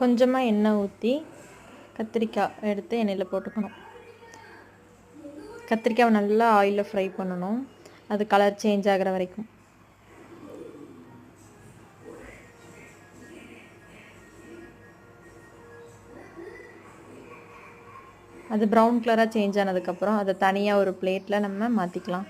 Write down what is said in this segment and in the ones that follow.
கொஞ்சமாக எண்ணெய் ஊற்றி கத்திரிக்காய் எடுத்து எண்ணெயில் போட்டுக்கணும். கத்திரிக்காவை நல்லா ஆயிலில் ஃப்ரை பண்ணணும், அது கலர் சேஞ்ச் ஆகிற வரைக்கும். அது ப்ரௌன் கலராக சேஞ்ச் ஆனதுக்கப்புறம் அதை தனியாக ஒரு பிளேட்டில் நம்ம மாற்றிக்கலாம்.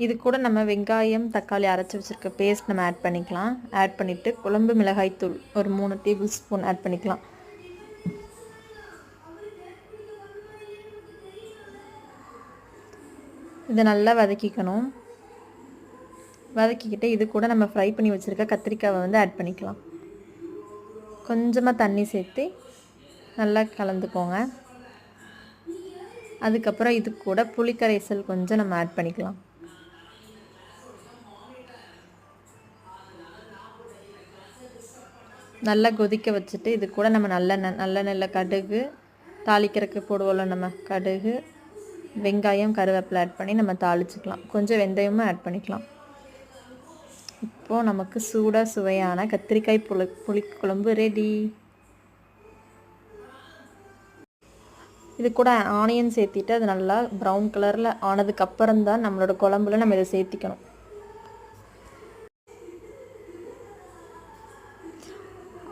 இது கூட நம்ம வெங்காயம் தக்காளி அரைச்சி வச்சுருக்க பேஸ்ட் நம்ம ஆட் பண்ணிக்கலாம். ஆட் பண்ணிவிட்டு குழம்பு மிளகாய்த்தூள் ஒரு 3 டேபிள் ஸ்பூன் ஆட் பண்ணிக்கலாம். இதை நல்லா வதக்கிக்கணும். வதக்கிக்கிட்டு இது கூட நம்ம ஃப்ரை பண்ணி வச்சுருக்க கத்திரிக்காவை வந்து ஆட் பண்ணிக்கலாம். கொஞ்சமாக தண்ணி சேர்த்து நல்லா கலந்துக்கோங்க. அதுக்கப்புறம் இது கூட புளிக்கரைசல் கொஞ்சம் நம்ம ஆட் பண்ணிக்கலாம். நல்லா கொதிக்க வச்சுட்டு இது கூட நம்ம நல்லெண்ணெயில் கடுகு தாளிக்கிறதுக்கு போடுவோம்ல, நம்ம கடுகு வெங்காயம் கருவேப்பிலை ஆட் பண்ணி நம்ம தாளிச்சுக்கலாம். கொஞ்சம் வெந்தயமும் ஆட் பண்ணிக்கலாம். இப்போது நமக்கு சூடாக சுவையான கத்திரிக்காய் புளிக்குழம்பு ரெடி. இது கூட ஆனியன் சேர்த்திட்டு அது நல்லா ப்ரௌன் கலரில் ஆனதுக்கப்புறம் தான் நம்மளோட குழம்புல நம்ம இதை சேர்த்திக்கணும்.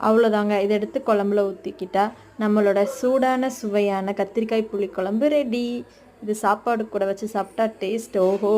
அவ்வளோதாங்க. இதை எடுத்து குழம்புல ஊற்றிக்கிட்டா நம்மளோட சூடான சுவையான கத்திரிக்காய் புளிக்குழம்பு ரெடி. இது சாப்பாடு கூட வச்சு சாப்பிட்டா டேஸ்ட் ஓஹோ.